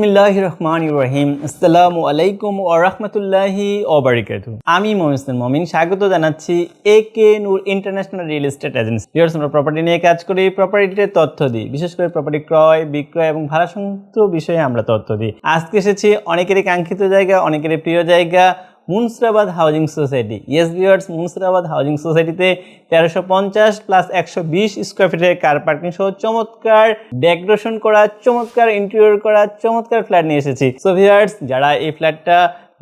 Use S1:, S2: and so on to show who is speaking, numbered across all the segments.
S1: বিসমিল্লাহির রহমানির রহিম। আসসালামু আলাইকুম ওয়া রাহমাতুল্লাহি ওয়া বারাকাতুহু। আমি মোহাম্মদ মমিন স্বাগত জানাচ্ছি A K Noor international real estate agency. Viewers, আমরা প্রপার্টি নিয়ে কাজ করি, প্রপার্টিতে তথ্য দিই, বিশেষ করে প্রপার্টি ক্রয় বিক্রয় এবং ভাড়া সংক্রান্ত বিষয়ে আমরা তথ্য দিই। আজকে এসেছি অনেকেরই কাঙ্ক্ষিত জায়গা, অনেকেরই প্রিয় জায়গা, Munsirabad housing society. Yes viewers, Munsirabad housing সোসাইটিতে 1350 প্লাস 120 স্কোয়ার ফিটের কার পার্কিং সহ চমৎকার ডেকোরেশন করা, চমৎকার ইন্টেরিয়র করা, চমৎকার ফ্ল্যাট নিয়ে এসেছি। সো ভিউয়ার্স, যারা এই ফ্ল্যাটটা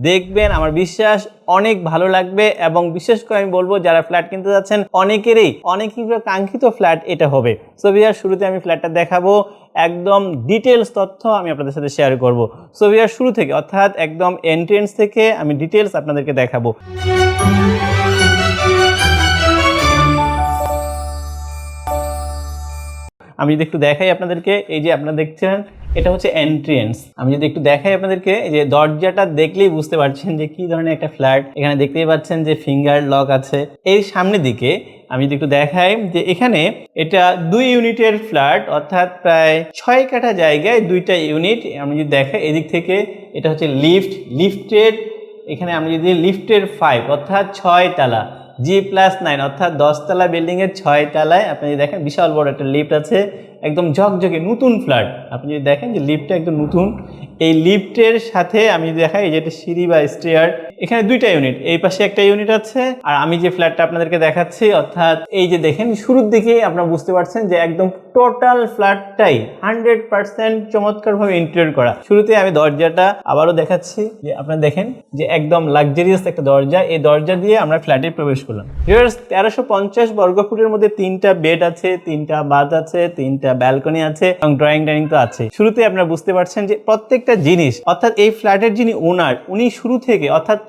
S1: দেখবেন আমার বিশ্বাস অনেক ভালো লাগবে, এবং বিশেষ করে আমি বলবো যারা ফ্ল্যাট কিনতে যাচ্ছেন অনেকেরই কাঙ্ক্ষিত ফ্ল্যাট এটা হবে। সো ভিউয়ার্স, শুরুতে আমি ফ্ল্যাটটা দেখাবো, একদম ডিটেলস তথ্য আমি আপনাদের সাথে শেয়ার করব। সো ভিউয়ার্স, শুরু থেকে অর্থাৎ একদম এন্ট্রেন্স থেকে আমি ডিটেলস আপনাদেরকে দেখাবো। আমি যদি একটু দেখাই আপনাদেরকে, এই যে আপনারা দেখছেন এটা হচ্ছে এন্ট্রেন্স। আমি যদি একটু দেখাই আপনাদেরকে, এই যে দরজাটা দেখলেই বুঝতে পারছেন যে কি ধরনের একটা ফ্ল্যাট। এখানে দেখতেই পাচ্ছেন যে ফিঙ্গার লক আছে। এই সামনের দিকে আমি যদি একটু দেখাই যে এখানে এটা 2 ইউনিটের ফ্ল্যাট, অর্থাৎ প্রায় 6 কাঠা জায়গায় 2টা ইউনিট। আমি যদি দেখাই এদিক থেকে এটা হচ্ছে লিফটেড। এখানে আমি যদি লিফটের 5 অর্থাৎ 6 তলা, G+9 অর্থাৎ 10 তলা বিল্ডিংয়ের 6 তলায় আপনি যদি দেখেন বিশাল বড় একটা লিফট আছে, একদম ঝকঝকে নতুন ফ্ল্যাট। আপনি যদি দেখেন যে লিফটটা একদম নতুন, এই লিফটের সাথে আমি যদি দেখাই যে এটা সিঁড়ি বা স্টেয়ার, এখানে 2টা ইউনিট, এই পাশে একটা ইউনিট আছে। আর আমি যে ফ্ল্যাটটা আপনাদেরকে দেখাচ্ছি, অর্থাৎ এই যে দেখেন শুরুর দিকে আপনারা বুঝতে পারছেন যে একদম টোটাল ফ্ল্যাটটাই 100% চমৎকারভাবে ইন্টেরিয়র করা। শুরুতে আমি দরজাটা আবারও দেখাচ্ছি, যে আপনারা দেখেন যে একদম লাক্সারিয়াস একটা দরজা। এই দরজা দিয়ে আমরা ফ্ল্যাটে প্রবেশ করলাম। ভিউয়ার্স, 1350 বর্গফুটের মধ্যে 3টা বেড আছে, 3টা বাথ আছে, 3টা ব্যালকনি আছে এবং ড্রয়িং ডাইনিং তো আছে। শুরুতে আপনারা বুঝতে পারছেন যে প্রত্যেকটা জিনিস, অর্থাৎ এই ফ্ল্যাটের যিনি ওনার, উনি শুরু থেকে অর্থাৎ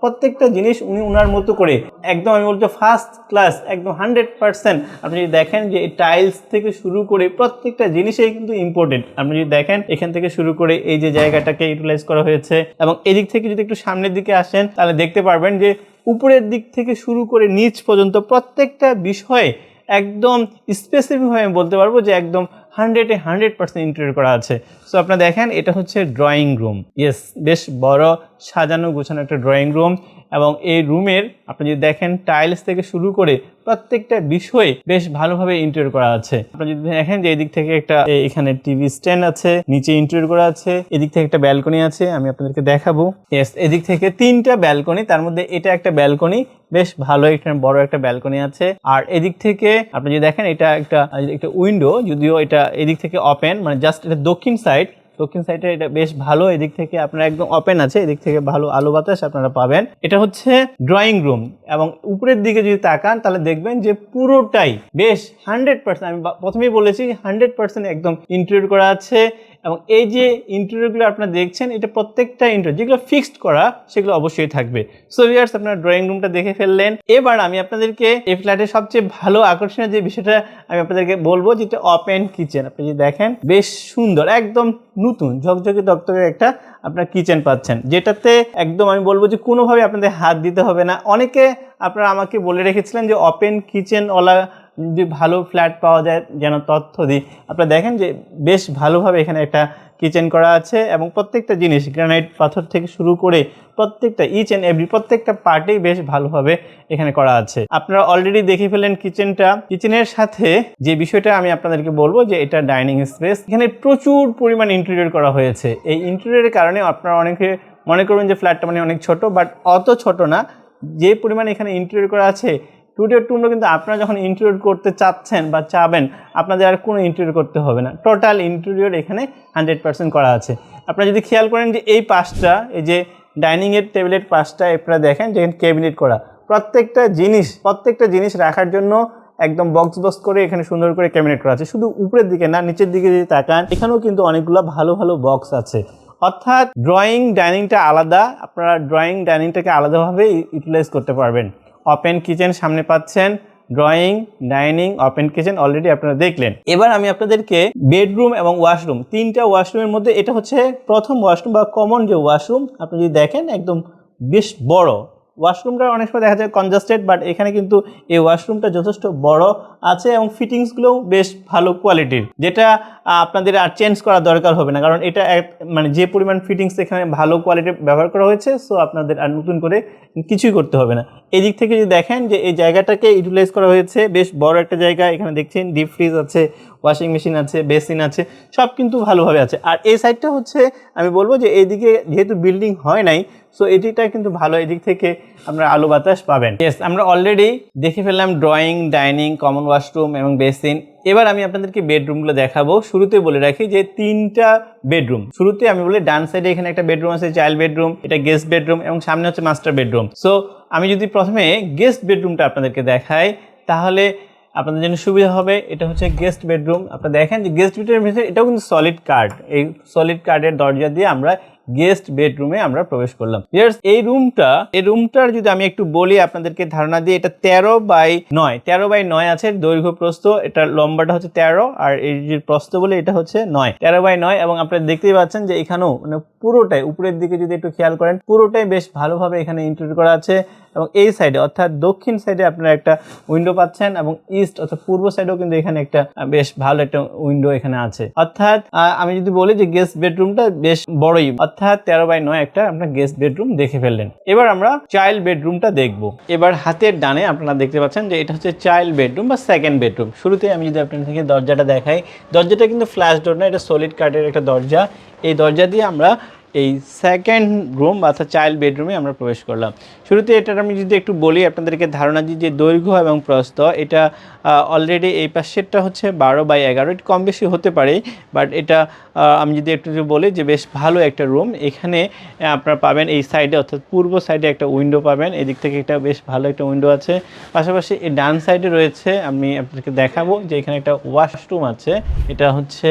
S1: প্রত্যেকটা জিনিস উনি ওনার মতো করে একদম, আমি বলছি ফার্স্ট ক্লাস, একদম 100%। আপনি যদি দেখেন যে এই টাইলস থেকে শুরু করে প্রত্যেকটা জিনিসই কিন্তু ইম্পর্টেন্ট। আপনি যদি দেখেন এখান থেকে শুরু করে এই যে জায়গাটাকে ইউটিলাইজ করা হয়েছে, এবং এদিক থেকে যদি একটু সামনের দিকে আসেন তাহলে দেখতে পারবেন যে উপরের দিক থেকে শুরু করে নিচ পর্যন্ত প্রত্যেকটা বিষয়ে একদম স্পেসিফিকভাবে আমি বলতে পারবো যে একদম 100% ইন্টেরিয়র করা আছে। সো আপনারা দেখেন এটা হচ্ছে ড্রয়িং রুম। ইয়েস, বেশ বড় সাজানো গোছানো একটা ড্রয়িং রুম, এবং এই রুমের আপনি যদি দেখেন টাইলস থেকে শুরু করে প্রত্যেকটা বিষয়ে বেশ ভালোভাবে ইন্টেরিয়র করা আছে। আপনি যদি দেখেন যে এদিক থেকে একটা এখানে টিভি স্ট্যান্ড আছে, নিচে ইন্টেরিয়র করা আছে, এদিক থেকে একটা ব্যালকনি আছে, আমি আপনাদেরকে দেখাবো। ইয়েস, এদিক থেকে 3টা ব্যালকনি, তার মধ্যে এটা একটা ব্যালকনি, বেশ ভালো একটা বড় একটা ব্যালকনি আছে। আর এদিক থেকে আপনি যদি দেখেন এটা একটা উইন্ডো, যদিও এটা এদিক থেকে ওপেন, মানে জাস্ট এটা দক্ষিণ সাইডে এটা বেশ ভালো। এদিক থেকে আপনারা একদম ওপেন আছে, এদিক থেকে ভালো আলো বাতাস আপনারা পাবেন। এটা হচ্ছে ড্রয়িং রুম, এবং উপরের দিকে যদি তাকান তাহলে দেখবেন যে পুরোটাই বেশ 100%, আমি প্রথমেই বলেছি 100% একদম ইন্টেরিয়র করা আছে। এবং এই যে ইন্টেরিয়রগুলো আপনারা দেখছেন, এটা প্রত্যেকটা ইন্টেরিয়র যেগুলো ফিক্সড করা সেগুলো অবশ্যই থাকবে। সো ভিউয়ার্স, আপনারা ড্রয়িং রুমটা দেখে ফেললেন। এবার আমি আপনাদেরকে এই ফ্ল্যাটের সবচেয়ে ভালো আকর্ষণীয় যে বিষয়টা আমি আপনাদেরকে বলবো, যেটা ওপেন কিচেন। আপনি যদি দেখেন বেশ সুন্দর, একদম নতুন ঝকঝকে দপ্তরে একটা আপনার কিচেন পাচ্ছেন, যেটাতে একদম আমি বলবো যে কোনোভাবে আপনাদের হাত দিতে হবে না। অনেকে আপনারা আমাকে বলে রেখেছিলেন যে ওপেন কিচেনওয়ালা যদি ভালো ফ্ল্যাট পাওয়া যায় যেন তথ্য দিই। আপনারা দেখেন যে বেশ ভালোভাবে এখানে একটা কিচেন করা আছে, এবং প্রত্যেকটা জিনিস গ্রানাইট পাথর থেকে শুরু করে প্রত্যেকটা ইচ অ্যান্ড এভরি প্রত্যেকটা পার্টেই বেশ ভালোভাবে এখানে করা আছে। আপনারা অলরেডি দেখে ফেলেন কিচেনের সাথে যে বিষয়টা আমি আপনাদেরকে বলবো যে এটা ডাইনিং স্পেস। এখানে প্রচুর পরিমাণ ইন্টেরিয়র করা হয়েছে। এই ইন্টেরিয়রের কারণে আপনারা অনেকে মনে করবেন যে ফ্ল্যাটটা মানে অনেক ছোট, বাট অত ছোট না। যে পরিমাণ এখানে ইন্টেরিয়র করা আছে, টুডো কিন্তু আপনারা যখন ইন্টেরিয়র করতে চাচ্ছেন বা চাবেন, আপনাদের আর কোনো ইন্টেরিয়র করতে হবে না। টোটাল ইন্টেরিয়র এখানে 100% করা আছে। আপনারা যদি খেয়াল করেন যে এই পাশটা, এই যে ডাইনিংয়ের টেবিলের পাশটা আপনারা দেখেন যে ক্যাবিনেট করা, প্রত্যেকটা জিনিস রাখার জন্য একদম বক্স করে এখানে সুন্দর করে ক্যাবিনেট করা আছে। শুধু উপরের দিকে না, নিচের দিকে যদি তাকান এখানেও কিন্তু অনেকগুলো ভালো ভালো বক্স আছে। অর্থাৎ ড্রয়িং ডাইনিংটা আলাদা, আপনারা ড্রয়িং ডাইনিংটাকে আলাদাভাবে ইউটিলাইজ করতে পারবেন। ওপেন কিচেন সামনে পাচ্ছেন, drawing dining open kitchen already আপনারা দেখলেন। এবার আমি আপনাদেরকে বেডরুম এবং ওয়াশরুম, 3টা ওয়াশরুমের মধ্যে এটা হচ্ছে প্রথম ওয়াশরুম বা কমন যে ওয়াশরুম। আপনি যদি দেখেন একদম বেশ বড়, ওয়াশরুমটা অনেক সময় দেখা যায় কনজাস্টেড, বাট এখানে কিন্তু এই ওয়াশরুমটা যথেষ্ট বড় আছে এবং ফিটিংসগুলোও বেশ ভালো কোয়ালিটির, যেটা আপনাদের আর চেঞ্জ করা দরকার হবে না, কারণ এটা মানে যে পরিমাণ ফিটিংস এখানে ভালো কোয়ালিটির ব্যবহার করা হয়েছে, সো আপনাদের আর নতুন করে কিছুই করতে হবে না। এই দিক থেকে যদি দেখেন যে এই জায়গাটাকে ইউটিলাইজ করা হয়েছে, বেশ বড় একটা জায়গা, এখানে দেখছেন ডিপ ফ্রিজ আছে, ওয়াশিং মেশিন আছে, বেসিন আছে, সব কিন্তু ভালোভাবে আছে। আর এই সাইডটা হচ্ছে আমি বলবো যে এইদিকে যেহেতু বিল্ডিং হয় নাই, সো এদিকটা কিন্তু ভালো, এদিক থেকে আমরা আলো বাতাস পাবেন। ইয়েস, আমরা অলরেডি দেখে ফেললাম ড্রয়িং, ডাইনিং, কমন ওয়াশরুম এবং বেসিন। এবার আমি আপনাদেরকে বেডরুমগুলো দেখাবো। শুরুতে বলে রাখি যে 3টা বেডরুম। শুরুতে আমি বলি ডান সাইডে এখানে একটা বেডরুম আছে, চাইল্ড বেডরুম, এটা গেস্ট বেডরুম এবং সামনে হচ্ছে মাস্টার বেডরুম। সো আমি যদি প্রথমে গেস্ট বেডরুমটা আপনাদেরকে দেখাই তাহলে আপনাদের জন্য সুবিধা হবে। এটা হচ্ছে গেস্ট বেডরুম। আপনারা দেখেন যে গেস্ট বেডরুমের ভিতরে এটাও কিন্তু সলিড কাঠ, এই সলিড কাঠের দরজা দিয়ে আমরা গেস্ট বেডরুমে আমরা প্রবেশ করলাম। এই রুমটার যদি আমি একটু বলি আপনাদেরকে ধারণা দিয়ে, এটা 13x9 আছে দৈর্ঘ্য প্রস্থ, এটা লম্বাটা হচ্ছে 13 আর এই যে প্রস্থ বলে এটা হচ্ছে 9, 13x9। এবং আপনারা দেখতেই পাচ্ছেন যে এখানেও মানে পুরোটাই উপরের দিকে যদি একটু খেয়াল করেন পুরোটাই বেশ ভালোভাবে এখানে ইন্টেরিয়র করা আছে। এবং এই সাইডে অর্থাৎ দক্ষিণ সাইডে আপনারা একটা উইন্ডো পাচ্ছেন এবং ইস্ট অর্থাৎ পূর্ব সাইডেও কিন্তু এখানে একটা বেশ ভালো একটা উইন্ডো এখানে আছে। অর্থাৎ আমি যদি বলি যে গেস্ট বেডরুমটা বেশ বড়ই, অর্থাৎ 13x9 একটা আপনার গেস্ট বেডরুম দেখে ফেললেন। এবার আমরা চাইল্ড বেডরুমটা দেখবো। এবার হাতের ডানে আপনারা দেখতে পাচ্ছেন যে এটা হচ্ছে চাইল্ড বেডরুম বা সেকেন্ড বেডরুম। শুরুতে আমি যদি আপনাদেরকে দরজাটা দেখাই, দরজাটা কিন্তু ফ্ল্যাশ ডোর না, এটা সলিড কাঠের একটা দরজা। এই দরজা দিয়ে আমরা এই সেকেন্ড রুম অর্থাৎ চাইল্ড বেডরুমে আমরা প্রবেশ করলাম। শুরুতে এটার আমি যদি একটু বলি আপনাদেরকে ধারণা দিই যে দৈর্ঘ্য এবং প্রস্থ, এটা অলরেডি এই পাশেরটা হচ্ছে 12x11, এটা কম বেশি হতে পারে, বাট এটা আমি যদি একটু বলি যে বেশ ভালো একটা রুম। এখানে আপনারা পাবেন এই সাইডে অর্থাৎ পূর্ব সাইডে একটা উইন্ডো পাবেন, এদিক থেকে একটা বেশ ভালো একটা উইন্ডো আছে। পাশাপাশি এই ডান সাইডে রয়েছে, আমি আপনাদেরকে দেখাবো যে এখানে একটা ওয়াশরুম আছে। এটা হচ্ছে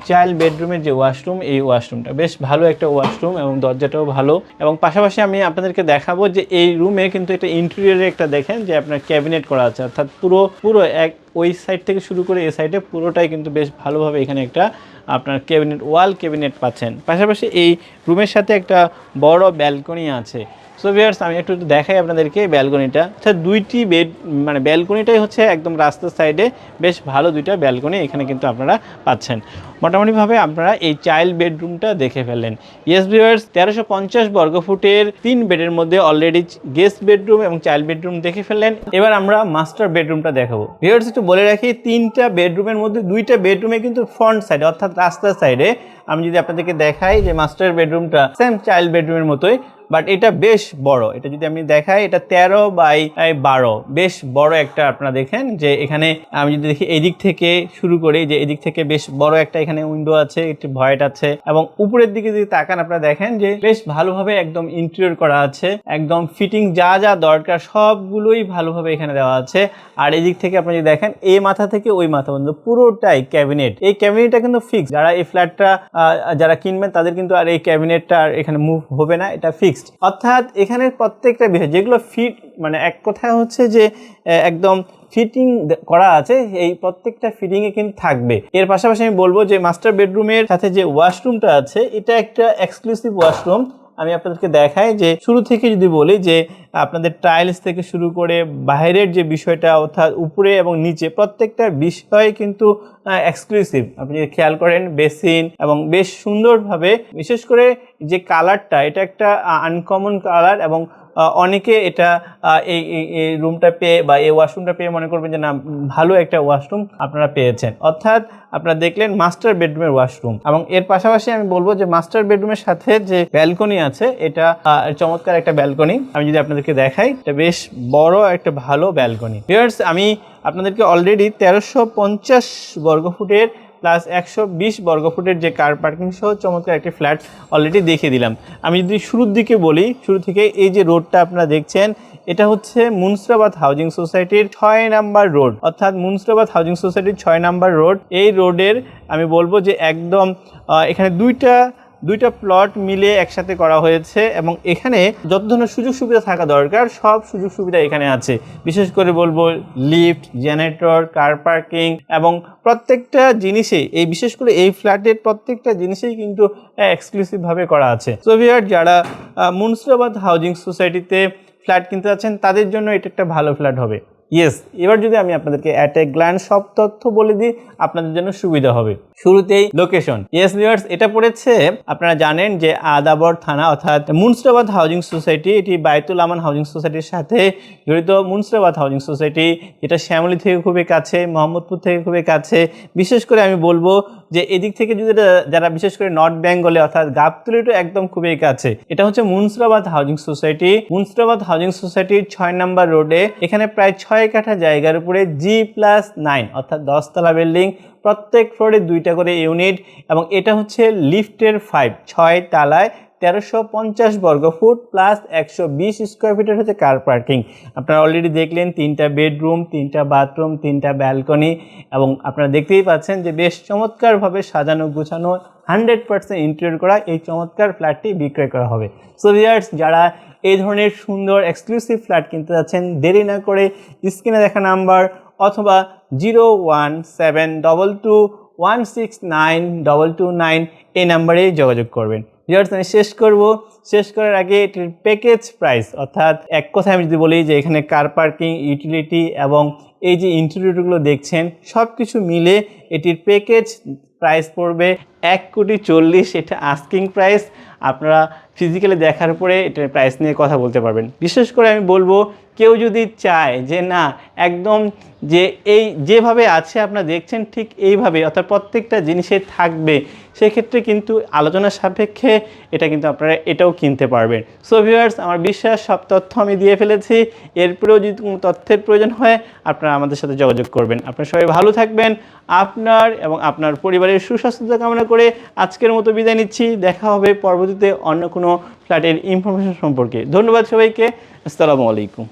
S1: চাইল্ড বেডরুমের যে ওয়াশরুম, এই ওয়াশরুমটা বেশ ভালো একটা ওয়াশরুম এবং দরজাটাও ভালো। এবং পাশাপাশি আমি আপনাদেরকে দেখাবো যে এই রুমে কিন্তু এটা ইন্টেরিয়রে একটা দেখেন যে আপনার ক্যাবিনেট করা আছে, অর্থাৎ পুরো এক ওই সাইড থেকে শুরু করে এই সাইডে পুরোটাই কিন্তু বেশ ভালোভাবে এখানে একটা আপনার ক্যাবিনেট, ওয়াল ক্যাবিনেট পাচ্ছেন। পাশাপাশি এই রুমের সাথে একটা বড় ব্যালকনি আছে। সো ভিউয়ার্স, আমি একটু দেখাই আপনাদেরকে ব্যালকনিটা। আচ্ছা, দুইটি মানে ব্যালকনিটাই হচ্ছে একদম রাস্তার সাইডে, বেশ ভালো দুইটা ব্যালকনি এখানে কিন্তু আপনারা পাচ্ছেন। মোটামুটিভাবে আপনারা এই চাইল্ড বেডরুমটা দেখে ফেললেন। ইয়েস ভিউয়ার্স, 1350 বর্গফুটের 3 বেডের মধ্যে অলরেডি গেস্ট বেডরুম এবং চাইল্ড বেডরুম দেখে ফেললেন। এবার আমরা মাস্টার বেডরুমটা দেখাবো। ভিউয়ার্স, একটু বলে রাখি 3টা বেডরুমের মধ্যে 2টা বেডরুমে কিন্তু ফ্রন্ট সাইডে অর্থাৎ রাস্তার সাইডে। আমি যদি আপনাদেরকে দেখাই যে মাস্টার বেডরুমটা সেম চাইল্ড বেডরুমের মতোই, বাট এটা বেশ বড়। এটা যদি আমি দেখাই, এটা 13x12, বেশ বড় একটা। আপনারা দেখেন যে এখানে আমি যদি দেখি এদিক থেকে শুরু করি, যে এদিক থেকে বেশ বড় একটা এখানে উইন্ডো আছে, একটি ভয়েট আছে এবং উপরের দিকে যদি তাকান আপনারা দেখেন যে বেশ ভালোভাবে একদম ইন্টেরিয়র করা আছে, একদম ফিটিং যা যা দরকার সবগুলোই ভালোভাবে এখানে দেওয়া আছে। আর এদিক থেকে আপনি যদি দেখেন এই মাথা থেকে ওই মাথা পর্যন্ত পুরোটাই ক্যাবিনেট। এই ক্যাবিনেটটা কিন্তু ফিক্সড, যারা এই ফ্ল্যাটটা যারা কিনবেন তাদের কিন্তু আর এই ক্যাবিনেটটা আর এখানে মুভ হবে না, এটা ফিক্সড। অর্থাৎ এখানে প্রত্যেকটা বিষয় যেগুলো ফিট, মানে এক কথায় হচ্ছে যে একদম ফিটিং করা আছে, এই প্রত্যেকটা ফিটিংয়ে কিন্তু থাকবে। এর পাশাপাশি আমি বলবো যে মাস্টার বেডরুমের সাথে যে ওয়াশরুমটা আছে এটা একটা এক্সক্লুসিভ ওয়াশরুম। আমি আপনাদেরকে দেখাই যে শুরু থেকে যদি বলি যে আপনাদের টাইলস থেকে শুরু করে বাইরের যে বিষয়টা অর্থাৎ উপরে এবং নিচে প্রত্যেকটা বিষয় কিন্তু এক্সক্লুসিভ। আপনি যদি খেয়াল করেন বেসিন এবং বেশ সুন্দরভাবে, বিশেষ করে যে কালারটা এটা একটা আনকমন কালার এবং অনেকে এটা এই রুমটা পেয়ে বা এই ওয়াশরুমটা পেয়ে মনে করবেন যে না ভালো একটা ওয়াশরুম আপনারা পেয়েছেন। অর্থাৎ আপনারা দেখলেন মাস্টার বেডরুমের ওয়াশরুম। এবং এর পাশাপাশি আমি বলবো যে মাস্টার বেডরুমের সাথে যে ব্যালকনি আছে এটা চমৎকার একটা ব্যালকনি। আমি যদি আপনাদেরকে দেখাই, এটা বেশ বড় একটা ভালো ব্যালকনি। ভিউয়ার্স, আমি আপনাদেরকে অলরেডি 1350 বর্গফুটের প্লাস 120 বর্গফুটের যে কার পার্কিং সহ চমৎকার একটি ফ্ল্যাট অলরেডি দেখিয়ে দিলাম। আমি যদি শুরুর দিকে বলি, শুরু থেকে এই যে রোডটা আপনারা দেখছেন এটা হচ্ছে মুন্সিরাবাদ হাউজিং সোসাইটির 6 নাম্বার রোড, অর্থাৎ মুন্সিরাবাদ হাউজিং সোসাইটির 6 নাম্বার রোড। এই রোডের আমি বলবো যে একদম এখানে দুইটা দুইটা প্লট মিলে একসাথে করা হয়েছে এবং এখানে যত ধরনের সুযোগ সুবিধা থাকা দরকার সব সুযোগ সুবিধা এখানে আছে। বিশেষ করে বলবো লিফট, জেনারেটর, কার পার্কিং এবং প্রত্যেকটা জিনিসে এই বিশেষ করে এই ফ্ল্যাটের প্রত্যেকটা জিনিসেই কিন্তু এক্সক্লুসিভভাবে করা আছে। সো ভিউয়ার, যারা মুন্সিরাবাদ হাউজিং সোসাইটিতে ফ্ল্যাট কিনতে যাচ্ছেন তাদের জন্য এটা একটা ভালো ফ্ল্যাট হবে। ইয়েস, এবার যদি আমি আপনাদেরকে অ্যাট এ গ্ল্যান্স সব তথ্য বলে দিই আপনাদের জন্য সুবিধা হবে। শুরুতেই লোকেশন। ইয়েস ভিউয়ার্স, এটা পড়েছে আপনারা জানেন যে আদাবর থানা অর্থাৎ মুন্সিরাবাদ হাউজিং সোসাইটি, এটি বায়তুল আমান হাউজিং সোসাইটির সাথে জড়িত মুন্সিরাবাদ হাউজিং সোসাইটি, যেটা শ্যামলী থেকে খুবই কাছে, মোহাম্মদপুর থেকে খুবই কাছে। বিশেষ করে আমি বলবো যে এদিক থেকে যদি যারা বিশেষ করে নর্থ বেঙ্গলে অর্থাৎ গাবতলীটা একদম খুবই কাছে। এটা হচ্ছে মুন্সিরাবাদ হাউজিং সোসাইটি। মুন্সিরাবাদ হাউজিং সোসাইটির 6 নম্বর রোডে। এখানে প্রায় 6 কাঠা জায়গার উপরে G+9 অর্থাৎ 10 তলা বিল্ডিং, প্রত্যেক ফ্লোরে 2টা করে ইউনিট এবং এটা হচ্ছে লিফটের 6 তলায় 1350 বর্গফুট প্লাস 120 স্কোয়ার ফিটের হচ্ছে কার পার্কিং। আপনারা অলরেডি দেখলেন 3টা বেডরুম, 3টা বাথরুম, 3টা ব্যালকনি এবং আপনারা দেখতেই পাচ্ছেন যে বেশ চমৎকারভাবে সাজানো গুছানো 100% ইন্টেরিয়র করা এই চমৎকার ফ্ল্যাটটি বিক্রয় করা হবে। সো ভিউয়ার্স, যারা এই ধরনের সুন্দর এক্সক্লুসিভ ফ্ল্যাট কিনতে যাচ্ছেন দেরি না করে স্ক্রিনে দেখা নাম্বার অথবা 01722169229 এই নাম্বারে যোগাযোগ করবেন। ভিউয়ার্স, আমি শেষ করার আগে এটির প্যাকেজ প্রাইস অর্থাৎ এক কথায় আমি যদি বলি যে এখানে কার পার্কিং, ইউটিলিটি এবং এই যে ইন্টেরিয়রগুলো দেখছেন সব কিছু মিলে এটির প্যাকেজ প্রাইস পড়বে 1,40,00,000। এটা আস্কিং প্রাইস। আপনারা ফিজিক্যালি দেখার পরে এটার প্রাইস নিয়ে কথা বলতে পারবেন। বিশেষ করে আমি বলবো কেউ যদি চায় যে না একদম যে এই যেভাবে আছে আপনারা দেখছেন ঠিক এইভাবে অর্থাৎ প্রত্যেকটা জিনিসে থাকবে, সেক্ষেত্রে কিন্তু আলোচনা সাপেক্ষে এটা কিন্তু আপনারা এটাও কিনতে পারবেন। সো ভিউয়ার্স, আমার বিশ্বাস সব তথ্য আমি দিয়ে ফেলেছি। এরপরেও যদি কোনো তথ্যের প্রয়োজন হয় আপনারা আমাদের সাথে যোগাযোগ করবেন। আপনারা সবাই ভালো থাকবেন। আপনার এবং আপনার পরিবারের সুস্বাস্থ্য কামনা করে আজকের মতো বিদায় নিচ্ছি। দেখা হবে পরবর্তীতে অন্য কোনো ফ্ল্যাটের ইনফরমেশন সম্পর্কে। ধন্যবাদ সবাইকে। আসসালামু আলাইকুম।